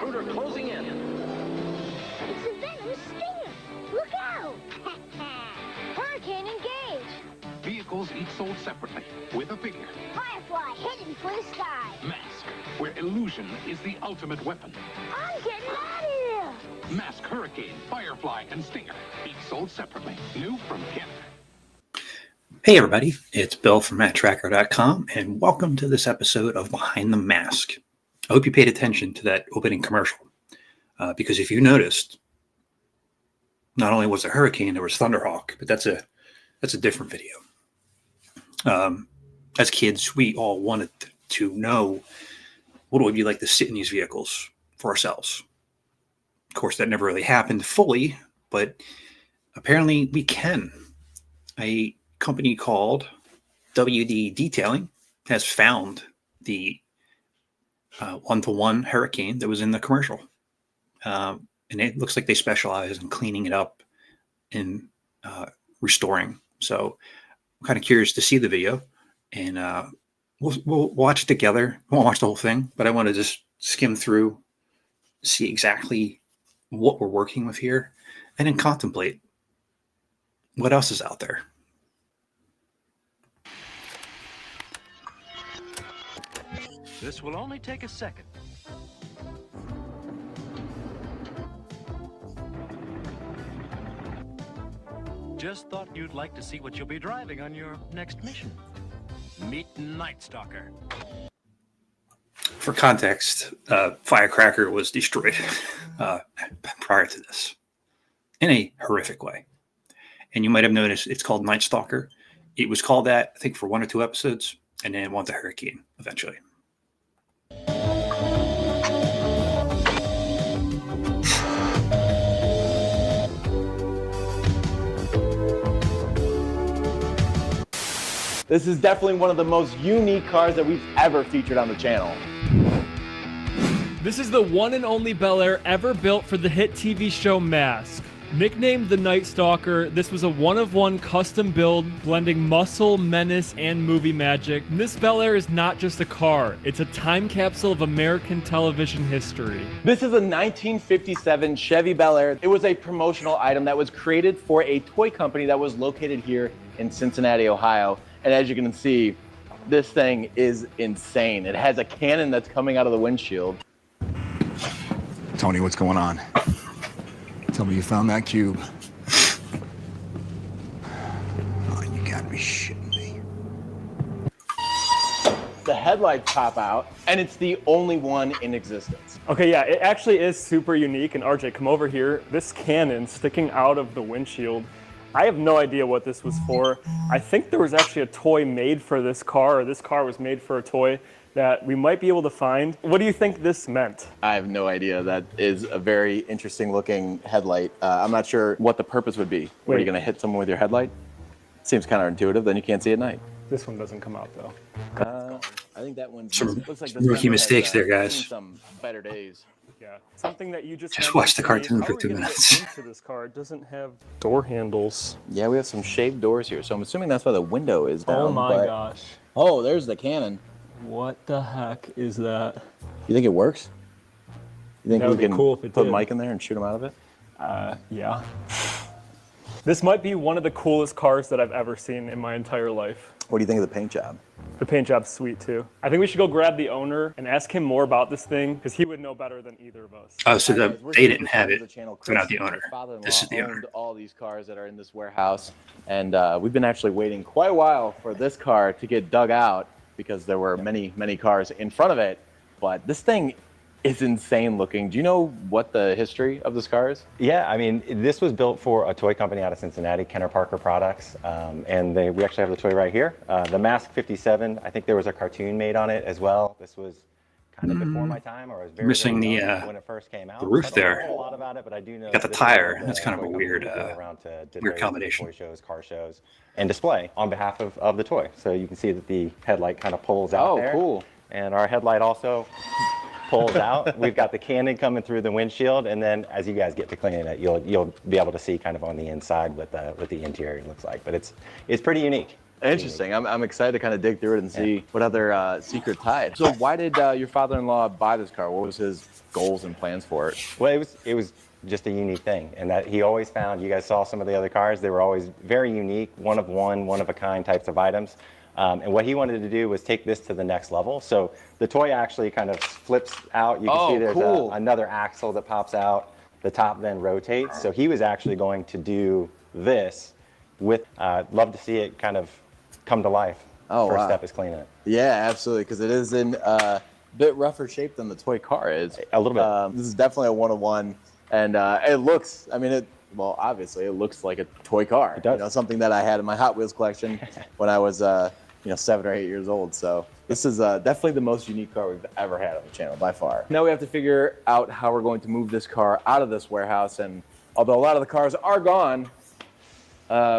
intruder closing in. It's a venomous stinger. Look out! Hurricane engaged. Vehicles each sold separately, with a figure. Firefly heading for the sky. M.A.S.K, where illusion is the ultimate weapon. I'm getting out of here. M.A.S.K, Hurricane, Firefly, and Stinger, each sold separately. New from Canada. Hey everybody, it's Bill from Matt-Trakker.com, and welcome to this episode of Behind the Mask. I hope you paid attention to that opening commercial, because if you noticed, not only was there hurricane, there was Thunderhawk, but that's a different video. As kids, we all wanted to know what it would be like to sit in these vehicles for ourselves. Of course, that never really happened fully, but apparently we can. A company called WD Detailing has found the one-to-one hurricane that was in the commercial. And it looks like they specialize in cleaning it up and restoring. So I'm kind of curious to see the video, and we'll watch it together. I won't watch the whole thing, but I want to just skim through, see exactly what we're working with here, and then contemplate what else is out there. This will only take a second. Just thought you'd like to see what you'll be driving on your next mission. Meet Nightstalker. For context, Firecracker was destroyed prior to this in a horrific way. And you might have noticed it's called Nightstalker. It was called that, I think, for 1 or 2 episodes, and then it went to Hurricane eventually. This is definitely one of the most unique cars that we've ever featured on the channel. This is the one and only Bel Air ever built for the hit TV show M.A.S.K. Nicknamed the Nightstalker, this was a one-of-one custom build blending muscle, menace, and movie magic. And this Bel Air is not just a car, it's a time capsule of American television history. This is a 1957 Chevy Bel Air. It was a promotional item that was created for a toy company that was located here in Cincinnati, Ohio. And as you can see, this thing is insane. It has a cannon that's coming out of the windshield. Tony, what's going on? Tell me you found that cube. Oh, you gotta be shitting me. The headlights pop out, and it's the only one in existence. Okay, yeah, it actually is super unique. And RJ, come over here. This cannon sticking out of the windshield, I have no idea what this was for. I think there was actually a toy made for this car, or this car was made for a toy that we might be able to find. What do you think this meant? I have no idea. That is a very interesting looking headlight. I'm not sure what the purpose would be. Are you gonna hit someone with your headlight? Seems counterintuitive, then you can't see at night. This one doesn't come out though. I think that one looks like rookie mistakes there, guys. Some better days. Yeah, something that you just watch the cartoon for 2 minutes. This car, it doesn't have door handles. Yeah, we have some shaved doors here, so I'm assuming that's why the window is down. Oh my gosh. Oh, there's the cannon. What the heck is that? You think it works? You think That would we be can cool if it put did. Mike in there and shoot him out of it? Yeah. This might be one of the coolest cars that I've ever seen in my entire life. What do you think of the paint job? The paint job's sweet too. I think we should go grab the owner and ask him more about this thing, because he would know better than either of us. Oh, so they didn't have it. They're not the owner. This is the owner. Owned all these cars that are in this warehouse, and we've been actually waiting quite a while for this car to get dug out, because there were many, many cars in front of it. But this thing is insane looking. Do you know what the history of this car is? Yeah, I mean, this was built for a toy company out of Cincinnati, Kenner Parker Products, and we actually have the toy right here. The M.A.S.K 57, I think there was a cartoon made on it as well. This was kind of before my time, or I was very, missing very the young when it first came out. the roof there. I don't know a lot about it, but I do know Got the that tire. this That's kind of a toy weird, company go around to weird combination. Toy shows, car shows, and display on behalf of the toy. So you can see that the headlight kind of pulls out there. Oh, cool. And our headlight also pulls out. We've got the cannon coming through the windshield, and then as you guys get to cleaning it, you'll be able to see kind of on the inside what the interior looks like. But it's pretty unique. Interesting. I'm excited to kind of dig through it and see what other secrets hide. So why did your father-in-law buy this car? What was his goals and plans for it? Well, it was just a unique thing, and that he always found. You guys saw some of the other cars; they were always very unique, one of a kind types of items. And what he wanted to do was take this to the next level. So the toy actually kind of flips out. You can see there's cool. another axle that pops out. The top then rotates. So he was actually going to do this with. Love to see it kind of come to life. Oh, First wow. step is cleaning it. Yeah, absolutely, because it is in a bit rougher shape than the toy car is. A little bit. This is definitely a one-of-one, and it looks. I mean, well, obviously, it looks like a toy car. It does. You know, something that I had in my Hot Wheels collection when I was 7 or 8 years old. So this is definitely the most unique car we've ever had on the channel by far. Now we have to figure out how we're going to move this car out of this warehouse, and although a lot of the cars are gone,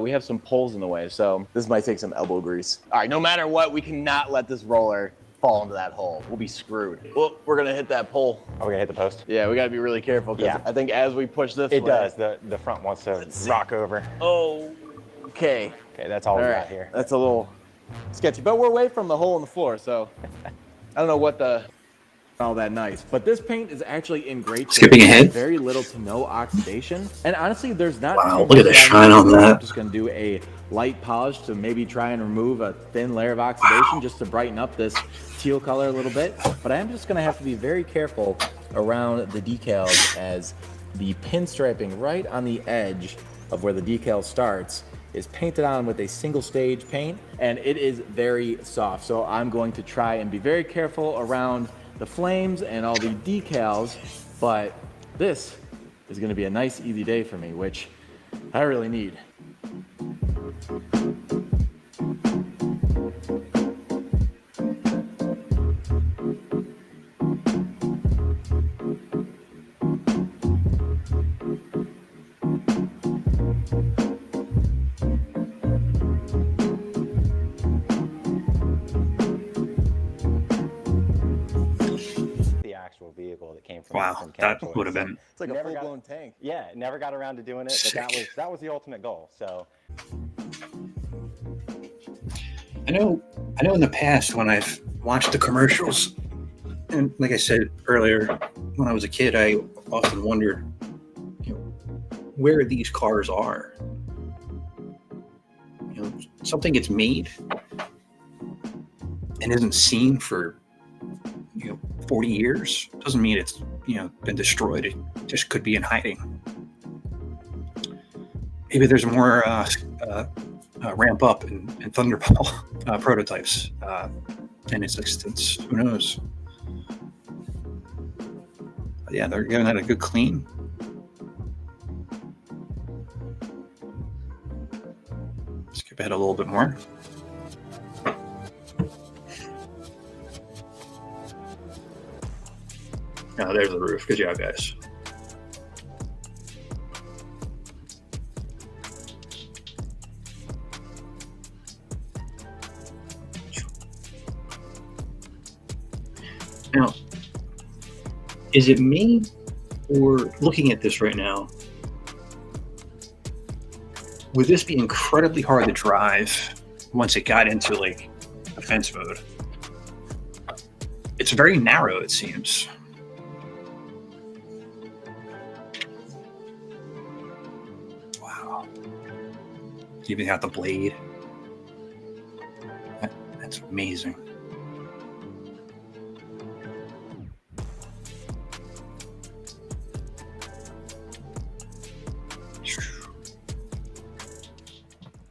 we have some poles in the way, so this might take some elbow grease. All right, no matter what, we cannot let this roller fall into that hole. We'll be screwed. Well, we're gonna hit that pole. Are we gonna hit the post? Yeah, we gotta be really careful, because I think as we push this It way, does. The front wants to rock over. Oh, okay. Okay, that's all we got here. That's a little sketchy, but we're away from the hole in the floor, so I don't know what all that nice. But this paint is actually in great shape. Skipping ahead. Very little to no oxidation. And honestly, there's not. Wow, look at the shine on that. I'm just going to do a light polish to maybe try and remove a thin layer of oxidation just to brighten up this teal color a little bit. But I am just going to have to be very careful around the decals, as the pinstriping right on the edge of where the decal starts is painted on with a single stage paint, and it is very soft. So I'm going to try and be very careful around the flames and all the decals, but this is going to be a nice easy day for me, which I really need. Vehicle that came from that would have been. It's like a full-blown tank. Yeah, never got around to doing it, but that was the ultimate goal. So I know in the past when I've watched the commercials, and like I said earlier, when I was a kid, I often wondered, where these cars are. Something gets made and isn't seen for 40 years. Doesn't mean it's been destroyed. It just could be in hiding. Maybe there's more ramp up and Thunderball prototypes in its existence. Who knows? But yeah, they're giving that a good clean. Skip ahead a little bit more. Oh, there's the roof. Good job, guys. Now, is it me, or looking at this right now, would this be incredibly hard to drive once it got into like offense mode? It's very narrow, it seems. Even got the blade. That's amazing.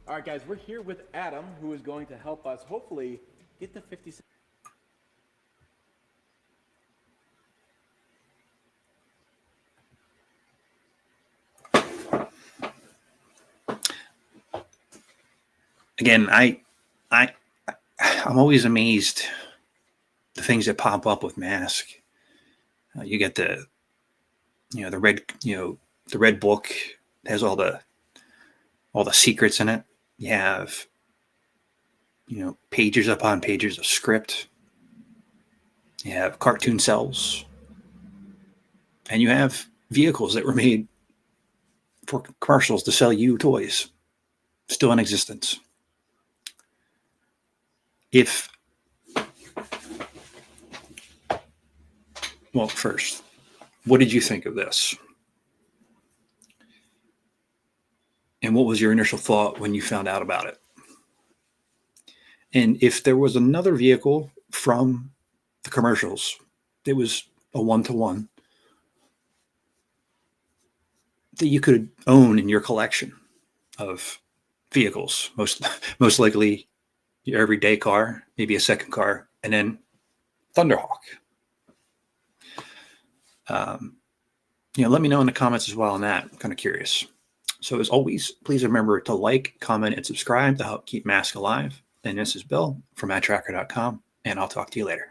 All right, guys, we're here with Adam, who is going to help us hopefully get the 50. Again, I'm always amazed the things that pop up with M.A.S.K. You get the red book. It has all the secrets in it. You have pages upon pages of script. You have cartoon cells, and you have vehicles that were made for commercials to sell you toys, still in existence. Well, first, what did you think of this? And what was your initial thought when you found out about it? And if there was another vehicle from the commercials, it was a one-to-one that you could own in your collection of vehicles, most likely your everyday car, maybe a second car, and then Thunderhawk. Let me know in the comments as well on that. I'm kind of curious. So as always, please remember to like, comment, and subscribe to help keep M.A.S.K alive. And this is Bill from Matt-Trakker.com, and I'll talk to you later.